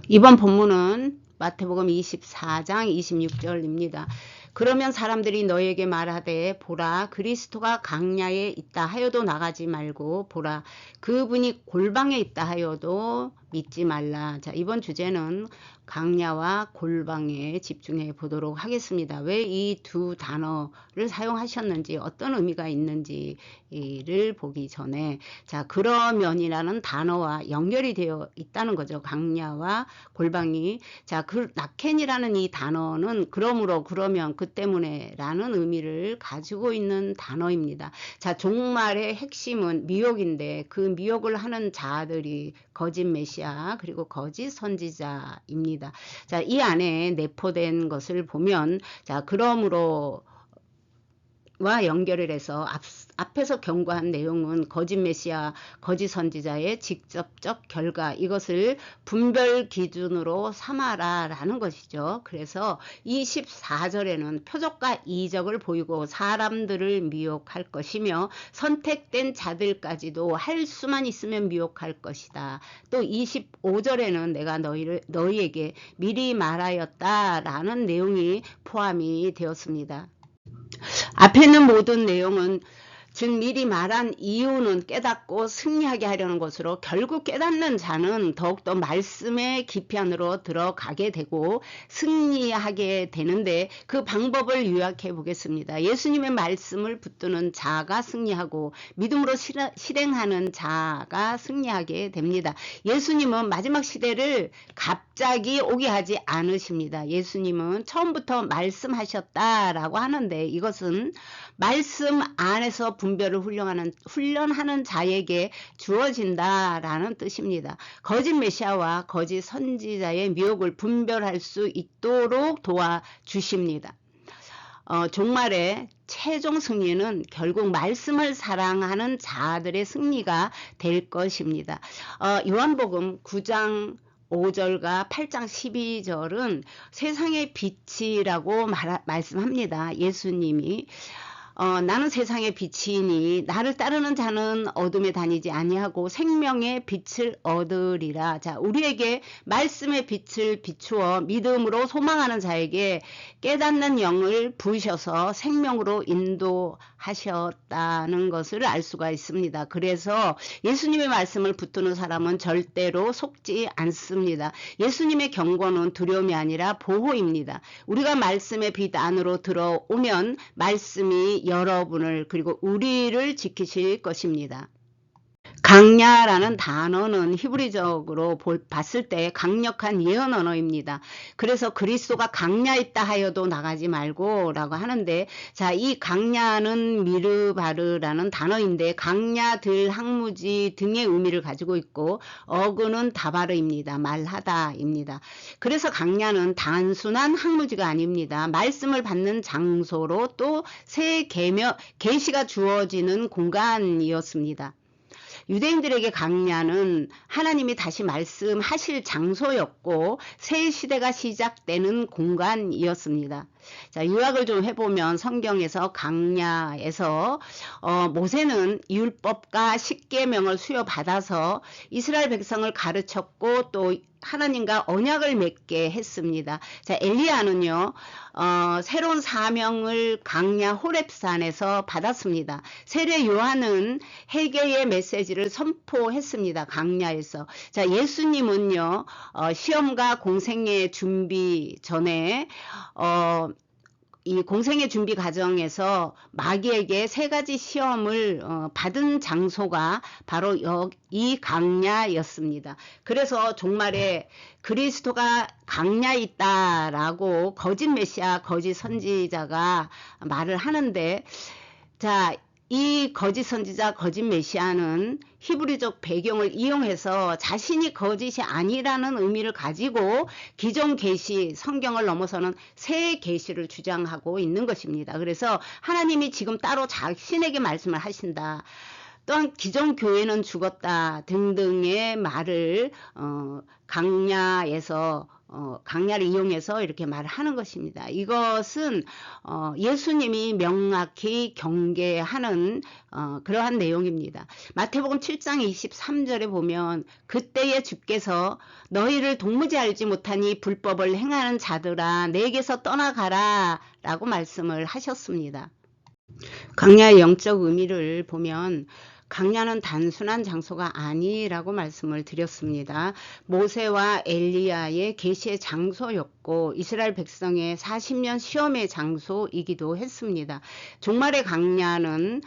이번 본문은 마태복음 24장 26절입니다. 그러면 사람들이 너에게 말하되 보라 그리스도가 강야에 있다 하여도 나가지 말고 보라 그분이 골방에 있다 하여도 믿지 말라. 자, 이번 주제는 강야와 골방에 집중해 보도록 하겠습니다. 왜 이 두 단어를 사용하셨는지 어떤 의미가 있는지를 보기 전에 자, 그러면이라는 단어와 연결이 되어 있다는 거죠. 강야와 골방이. 자, 그 나켄이라는 이 단어는 그러므로 그러면 그 때문에 라는 의미를 가지고 있는 단어입니다. 자, 종말의 핵심은 미혹인데 그 미혹을 하는 자들이 거짓 메시아 그리고 거짓 선지자입니다. 자, 이 안에 내포된 것을 보면 자, 그러므로 와 연결을 해서 앞에서 경고한 내용은 거짓 메시아, 거짓 선지자의 직접적 결과 이것을 분별 기준으로 삼아라 라는 것이죠. 그래서 24절에는 표적과 이적을 보이고 사람들을 미혹할 것이며 선택된 자들까지도 할 수만 있으면 미혹할 것이다. 또 25절에는 내가 너희에게 미리 말하였다 라는 내용이 포함이 되었습니다. 앞에 있는 모든 내용은 즉 미리 말한 이유는 깨닫고 승리하게 하려는 것으로 결국 깨닫는 자는 더욱더 말씀의 깊이 안으로 들어가게 되고 승리하게 되는데 그 방법을 요약해 보겠습니다. 예수님의 말씀을 붙드는 자가 승리하고 믿음으로 실행하는 자가 승리하게 됩니다. 예수님은 마지막 시대를 갑자기 오게 하지 않으십니다. 예수님은 처음부터 말씀하셨다라고 하는데 이것은 말씀 안에서 분별을 훈련하는 자에게 주어진다라는 뜻입니다. 거짓 메시아와 거짓 선지자의 미혹을 분별할 수 있도록 도와주십니다. 종말의 최종 승리는 결국 말씀을 사랑하는 자들의 승리가 될 것입니다. 요한복음 9장 5절과 8장 12절은 세상의 빛이라고 말씀합니다. 예수님이 나는 세상의 빛이니 나를 따르는 자는 어둠에 다니지 아니하고 생명의 빛을 얻으리라. 자, 우리에게 말씀의 빛을 비추어 믿음으로 소망하는 자에게 깨닫는 영을 부으셔서 생명으로 인도하셨다는 것을 알 수가 있습니다. 그래서 예수님의 말씀을 붙드는 사람은 절대로 속지 않습니다. 예수님의 경고는 두려움이 아니라 보호입니다. 우리가 말씀의 빛 안으로 들어오면 말씀이 여러분을 그리고 우리를 지키실 것입니다. 강야라는 단어는 히브리적으로 봤을 때 강력한 예언 언어입니다. 그래서 그리스도가 강야에 있다 하여도 나가지 말고 라고 하는데 자, 이 강야는 미르바르라는 단어인데 강야, 들, 항무지 등의 의미를 가지고 있고 어근은 다바르입니다. 말하다입니다. 그래서 강야는 단순한 항무지가 아닙니다. 말씀을 받는 장소로 또 새 계시가 주어지는 공간이었습니다. 유대인들에게 강야는 하나님이 다시 말씀하실 장소였고 새 시대가 시작되는 공간이었습니다. 자, 요약을 좀 해보면 성경에서 강야에서 모세는 율법과 십계명을 수여받아서 이스라엘 백성을 가르쳤고 또 하나님과 언약을 맺게 했습니다. 자, 엘리야는요 새로운 사명을 강야 호렙산에서 받았습니다. 세례 요한은 회개의 메시지를 선포했습니다. 강야에서. 자, 예수님은요 시험과 공생의 준비 전에 이 공생의 준비 과정에서 마귀에게 세 가지 시험을 받은 장소가 바로 이 강야였습니다. 그래서 종말에 그리스도가 강야에 있다라고 거짓 메시아, 거짓 선지자가 말을 하는데 자, 이 거짓 선지자, 거짓 메시아는 히브리적 배경을 이용해서 자신이 거짓이 아니라는 의미를 가지고 기존 계시, 성경을 넘어서는 새 계시를 주장하고 있는 것입니다. 그래서 하나님이 지금 따로 자신에게 말씀을 하신다. 또한 기존 교회는 죽었다 등등의 말을 강야에서 강야를 이용해서 이렇게 말을 하는 것입니다. 이것은 예수님이 명확히 경계하는 그러한 내용입니다. 마태복음 7장 23절에 보면 그때에 주께서 너희를 도무지 알지 못하니 불법을 행하는 자들아 내게서 떠나가라 라고 말씀을 하셨습니다. 강야의 영적 의미를 보면 강야는 단순한 장소가 아니라고 말씀을 드렸습니다. 모세와 엘리야의 계시의 장소였고 이스라엘 백성의 40년 시험의 장소이기도 했습니다. 종말의 강야는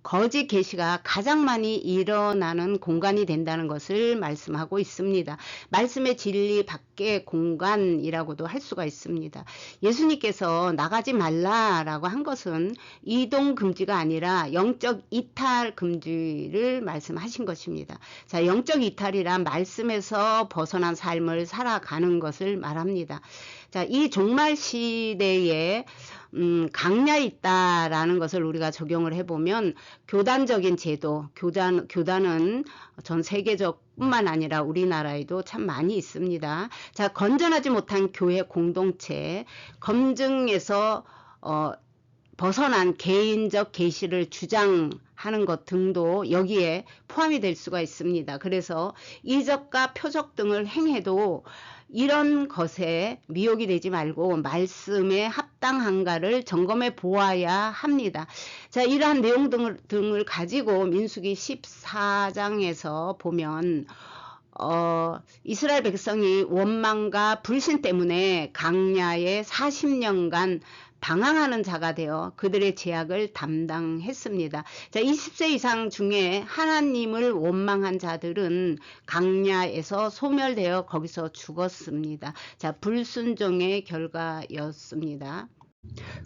거짓 계시가 가장 많이 일어나는 공간이 된다는 것을 말씀하고 있습니다. 말씀의 진리 밖의 공간이라고도 할 수가 있습니다. 예수님께서 나가지 말라라고 한 것은 이동 금지가 아니라 영적 이탈 금지를 말씀하신 것입니다. 자, 영적 이탈이란 말씀에서 벗어난 삶을 살아가는 것을 말합니다. 자, 이 종말 시대에 강야에 있다라는 것을 우리가 적용을 해보면 교단적인 제도, 교단은 전 세계적뿐만 아니라 우리나라에도 참 많이 있습니다. 자, 건전하지 못한 교회 공동체, 검증에서 벗어난 개인적 계시를 주장하는 것 등도 여기에 포함이 될 수가 있습니다. 그래서 이적과 표적 등을 행해도 이런 것에 미혹이 되지 말고 말씀에 합당한가를 점검해 보아야 합니다. 자, 이러한 내용 등을 가지고 민수기 14장에서 보면 이스라엘 백성이 원망과 불신 때문에 강야에 40년간 방황하는 자가 되어 그들의 죄악을 담당했습니다. 자, 20세 이상 중에 하나님을 원망한 자들은 강야에서 소멸되어 거기서 죽었습니다. 자, 불순종의 결과였습니다.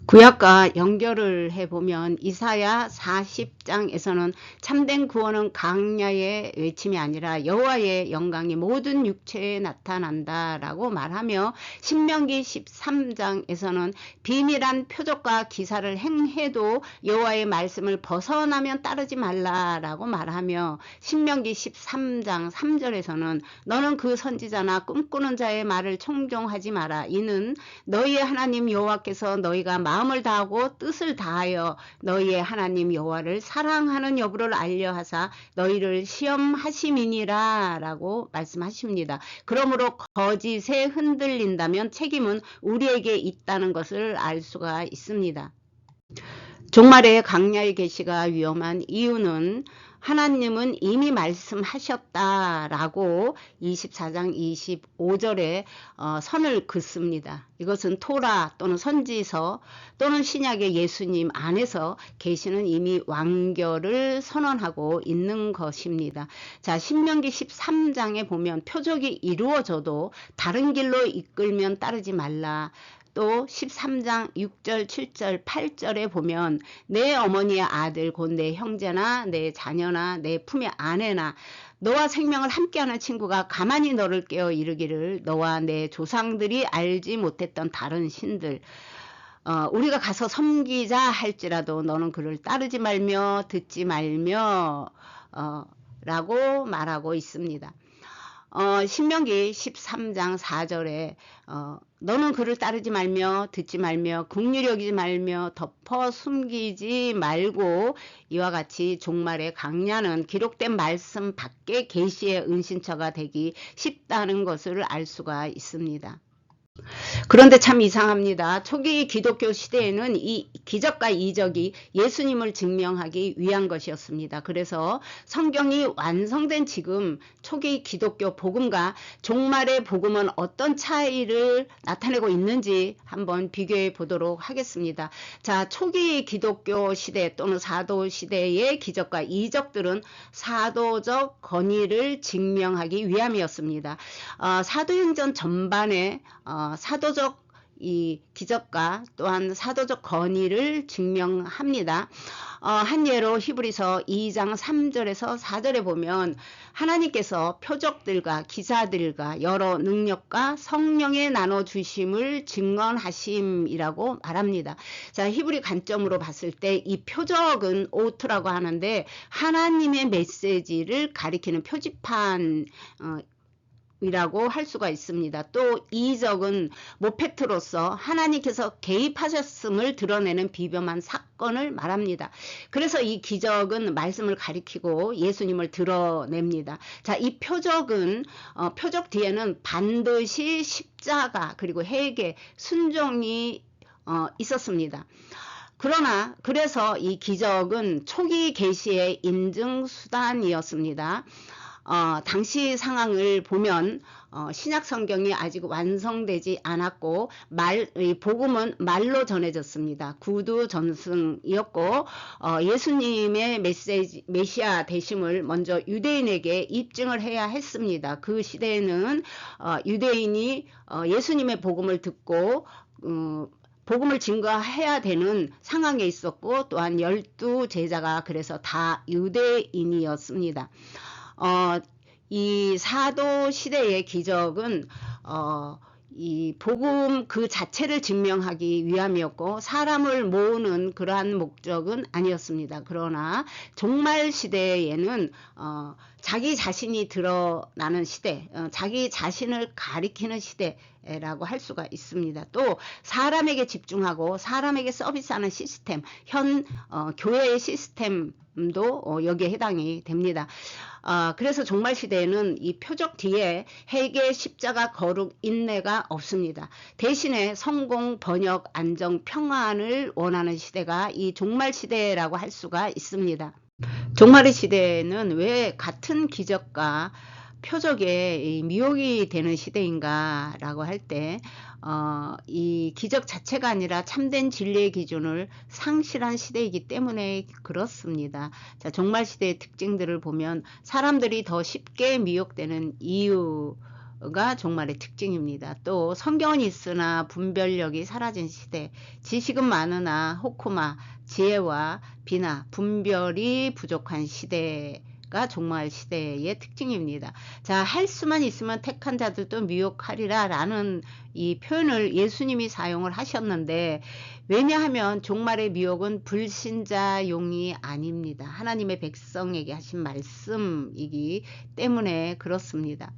구약과 연결을 해보면 이사야 40장에서는 참된 구원은 강야의 외침이 아니라 여호와의 영광이 모든 육체에 나타난다 라고 말하며 신명기 13장에서는 비밀한 표적과 기사를 행해도 여호와의 말씀을 벗어나면 따르지 말라 라고 말하며 신명기 13장 3절에서는 너는 그 선지자나 꿈꾸는 자의 말을 청종하지 마라. 이는 너희의 하나님 여호와께서 너희가 마음을 다하고 뜻을 다하여 너희의 하나님 여호와를 사랑하는 여부를 알려하사 너희를 시험하심이니라 라고 말씀하십니다. 그러므로 거짓에 흔들린다면 책임은 우리에게 있다는 것을 알 수가 있습니다. 종말의 강야의 계시가 위험한 이유는 하나님은 이미 말씀하셨다라고 24장 25절에 선을 긋습니다. 이것은 토라 또는 선지서 또는 신약의 예수님 안에서 계시는 이미 완결을 선언하고 있는 것입니다. 자, 신명기 13장에 보면 표적이 이루어져도 다른 길로 이끌면 따르지 말라. 또 13장 6절 7절 8절에 보면 내 어머니의 아들 곧 내 형제나 내 자녀나 내 품의 아내나 너와 생명을 함께하는 친구가 가만히 너를 깨어 이르기를 너와 내 조상들이 알지 못했던 다른 신들 우리가 가서 섬기자 할지라도 너는 그를 따르지 말며 듣지 말며 라고 말하고 있습니다. 신명기 13장 4절에 너는 그를 따르지 말며 듣지 말며 긍휼히 여기지 말며 덮어 숨기지 말고 이와 같이 종말의 강야는 기록된 말씀 밖에 계시의 은신처가 되기 쉽다는 것을 알 수가 있습니다. 그런데 참 이상합니다. 초기 기독교 시대에는 이 기적과 이적이 예수님을 증명하기 위한 것이었습니다. 그래서 성경이 완성된 지금 초기 기독교 복음과 종말의 복음은 어떤 차이를 나타내고 있는지 한번 비교해 보도록 하겠습니다. 자, 초기 기독교 시대 또는 사도 시대의 기적과 이적들은 사도적 권위를 증명하기 위함이었습니다. 사도행전 전반에 사도적 이 기적과 또한 사도적 권위를 증명합니다. 한 예로 히브리서 2장 3절에서 4절에 보면 하나님께서 표적들과 기사들과 여러 능력과 성령의 나눠주심을 증언하심이라고 말합니다. 자, 히브리 관점으로 봤을 때 이 표적은 오트라고 하는데 하나님의 메시지를 가리키는 표지판 이라고 할 수가 있습니다. 또 이적은 모페트로서 하나님께서 개입하셨음을 드러내는 비범한 사건을 말합니다. 그래서 이 기적은 말씀을 가리키고 예수님을 드러냅니다. 자, 이 표적은 표적 뒤에는 반드시 십자가 그리고 회개, 순종이 있었습니다. 그래서 이 기적은 초기 계시의 인증 수단이었습니다. 당시 상황을 보면 신약 성경이 아직 완성되지 않았고 이 복음은 말로 전해졌습니다. 구두 전승이었고 예수님의 메시아 되심을 먼저 유대인에게 입증을 해야 했습니다. 그 시대에는 유대인이 예수님의 복음을 듣고 복음을 증거해야 되는 상황에 있었고 또한 12제자가 그래서 다 유대인이었습니다. 이 사도 시대의 기적은 이 복음 그 자체를 증명하기 위함이었고 사람을 모으는 그러한 목적은 아니었습니다. 그러나 종말 시대에는 자기 자신이 드러나는 시대, 자기 자신을 가리키는 시대라고 할 수가 있습니다. 또 사람에게 집중하고 사람에게 서비스하는 시스템, 현 교회의 시스템도 여기에 해당이 됩니다. 그래서 종말 시대에는 이 표적 뒤에 회개, 십자가, 거룩, 인내가 없습니다. 대신에 성공, 번역, 안정, 평안을 원하는 시대가 이 종말 시대라고 할 수가 있습니다. 종말의 시대는 왜 같은 기적과 표적에 미혹이 되는 시대인가 라고 할 때 이 기적 자체가 아니라 참된 진리의 기준을 상실한 시대이기 때문에 그렇습니다. 자, 종말 시대의 특징들을 보면 사람들이 더 쉽게 미혹되는 이유가 종말의 특징입니다. 또 성경은 있으나 분별력이 사라진 시대, 지식은 많으나 호쿠마, 지혜와 비나 분별이 부족한 시대가 종말 시대의 특징입니다. 자, 할 수만 있으면 택한 자들도 미혹하리라 라는 이 표현을 예수님이 사용을 하셨는데 왜냐하면 종말의 미혹은 불신자용이 아닙니다. 하나님의 백성에게 하신 말씀이기 때문에 그렇습니다.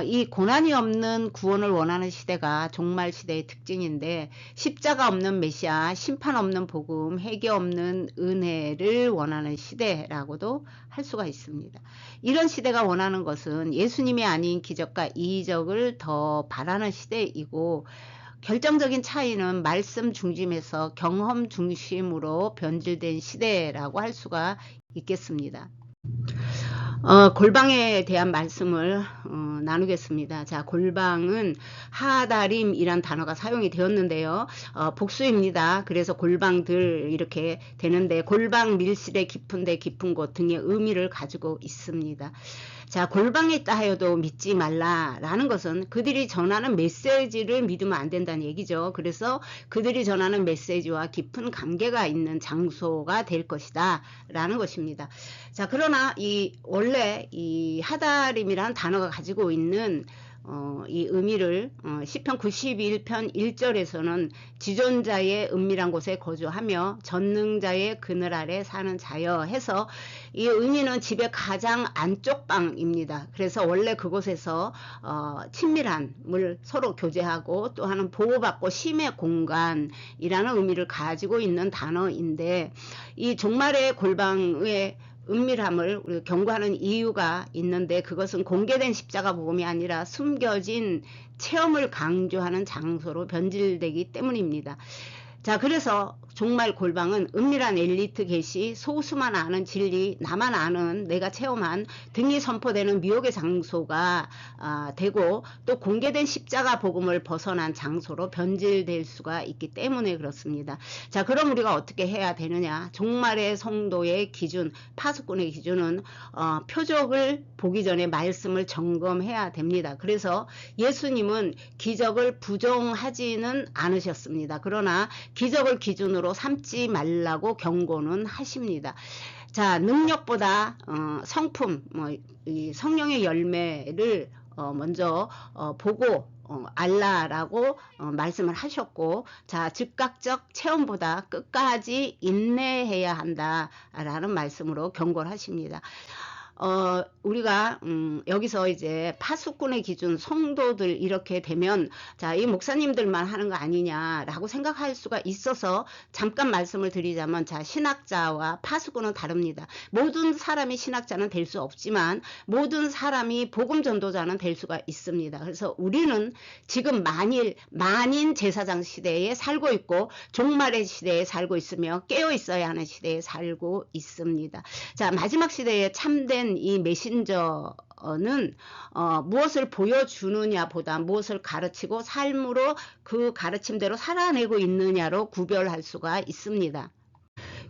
이 고난이 없는 구원을 원하는 시대가 종말 시대의 특징인데 십자가 없는 메시아, 심판 없는 복음, 회개 없는 은혜를 원하는 시대라고도 할 수가 있습니다. 이런 시대가 원하는 것은 예수님이 아닌 기적과 이적을 더 바라는 시대이고 결정적인 차이는 말씀 중심에서 경험 중심으로 변질된 시대라고 할 수가 있겠습니다. 골방에 대한 말씀을 나누겠습니다. 자, 골방은 하다림이란 단어가 사용이 되었는데요. 복수입니다. 그래서 골방들 이렇게 되는데 골방 밀실의 깊은데 깊은 곳 등의 의미를 가지고 있습니다. 자, 골방에 있다 하여도 믿지 말라라는 것은 그들이 전하는 메시지를 믿으면 안 된다는 얘기죠. 그래서 그들이 전하는 메시지와 깊은 관계가 있는 장소가 될 것이다 라는 것입니다. 자, 그러나 원래 이 하다림이라는 단어가 가지고 있는 이 의미를 시편 91편 1절에서는 지존자의 은밀한 곳에 거주하며 전능자의 그늘 아래 사는 자여 해서 이 의미는 집의 가장 안쪽 방입니다. 그래서 원래 그곳에서 친밀함을 서로 교제하고 또 하는 보호받고 쉼의 공간이라는 의미를 가지고 있는 단어인데 이 종말의 골방의 은밀함을 우리가 경고하는 이유가 있는데 그것은 공개된 십자가 복음이 아니라 숨겨진 체험을 강조하는 장소로 변질되기 때문입니다. 자, 그래서 종말 골방은 은밀한 엘리트 계시, 소수만 아는 진리, 나만 아는 내가 체험한 등이 선포되는 미혹의 장소가 되고 또 공개된 십자가 복음을 벗어난 장소로 변질될 수가 있기 때문에 그렇습니다. 자, 그럼 우리가 어떻게 해야 되느냐? 종말의 성도의 기준, 파수꾼의 기준은 표적을 보기 전에 말씀을 점검해야 됩니다. 그래서 예수님은 기적을 부정하지는 않으셨습니다. 그러나 기적을 기준으로 삼지 말라고 경고는 하십니다. 자, 능력보다 성품, 이 성령의 열매를 먼저 보고 알라라고 말씀을 하셨고, 자, 즉각적 체험보다 끝까지 인내해야 한다라는 말씀으로 경고를 하십니다. 우리가 여기서 이제 파수꾼의 기준 성도들 이렇게 되면 자, 이 목사님들만 하는 거 아니냐라고 생각할 수가 있어서 잠깐 말씀을 드리자면 자, 신학자와 파수꾼은 다릅니다. 모든 사람이 신학자는 될 수 없지만 모든 사람이 복음 전도자는 될 수가 있습니다. 그래서 우리는 지금 만인 제사장 시대에 살고 있고 종말의 시대에 살고 있으며 깨어 있어야 하는 시대에 살고 있습니다. 자, 마지막 시대에 참된 이 메신저는 무엇을 보여주느냐 보다 무엇을 가르치고 삶으로 그 가르침대로 살아내고 있느냐로 구별할 수가 있습니다.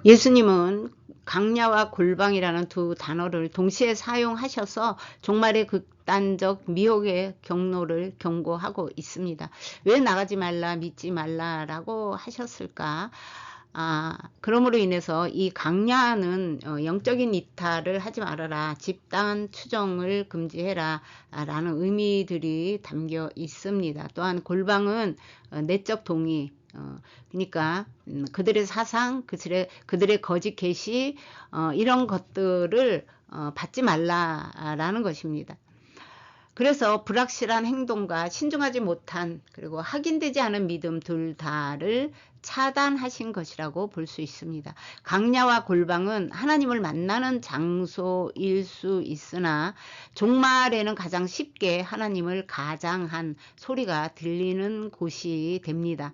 예수님은 강야와 골방이라는 두 단어를 동시에 사용하셔서 종말의 극단적 미혹의 경로를 경고하고 있습니다. 왜 나가지 말라 믿지 말라라고 하셨을까? 그러므로 인해서 이 강야는 영적인 이탈을 하지 말아라, 집단 추정을 금지해라 라는 의미들이 담겨 있습니다. 또한 골방은 내적 동의, 그러니까 그들의 사상, 그들의 거짓 계시 이런 것들을 받지 말라라는 것입니다. 그래서 불확실한 행동과 신중하지 못한 그리고 확인되지 않은 믿음 둘 다를 차단하신 것이라고 볼 수 있습니다. 강야와 골방은 하나님을 만나는 장소일 수 있으나 종말에는 가장 쉽게 하나님을 가장한 소리가 들리는 곳이 됩니다.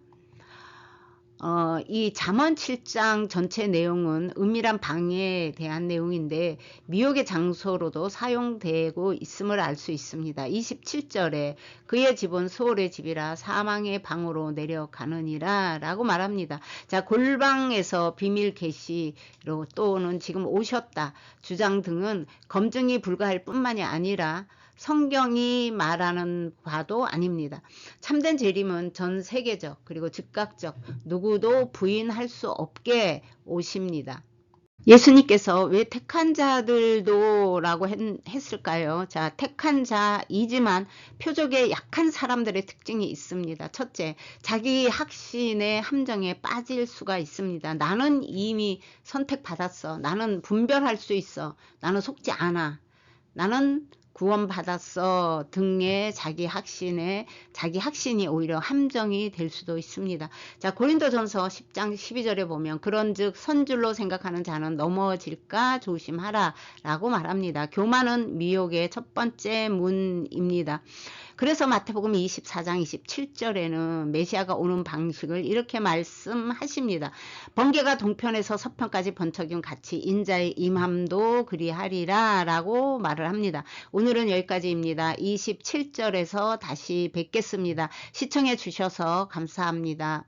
이 잠언 7장 전체 내용은 은밀한 방해에 대한 내용인데 미혹의 장소로도 사용되고 있음을 알 수 있습니다. 27절에 그의 집은 소홀의 집이라 사망의 방으로 내려가느니라 라고 말합니다. 자, 골방에서 비밀 계시로 또는 지금 오셨다 주장 등은 검증이 불가할 뿐만이 아니라 성경이 말하는 바도 아닙니다. 참된 재림은 전 세계적 그리고 즉각적 누구도 부인할 수 없게 오십니다. 예수님께서 왜 택한 자들도 라고 했을까요? 자, 택한 자이지만 표적에 약한 사람들의 특징이 있습니다. 첫째, 자기 확신의 함정에 빠질 수가 있습니다. 나는 이미 선택받았어. 나는 분별할 수 있어. 나는 속지 않아. 나는 구원받았어 등의 자기 확신이 오히려 함정이 될 수도 있습니다. 자, 고린도전서 10장 12절에 보면 그런즉 선줄로 생각하는 자는 넘어질까 조심하라 라고 말합니다. 교만은 미혹의 첫 번째 문입니다. 그래서 마태복음 24장 27절에는 메시아가 오는 방식을 이렇게 말씀하십니다. 번개가 동편에서 서편까지 번쩍임 같이 인자의 임함도 그리하리라 라고 말을 합니다. 오늘은 여기까지입니다. 27절에서 다시 뵙겠습니다. 시청해 주셔서 감사합니다.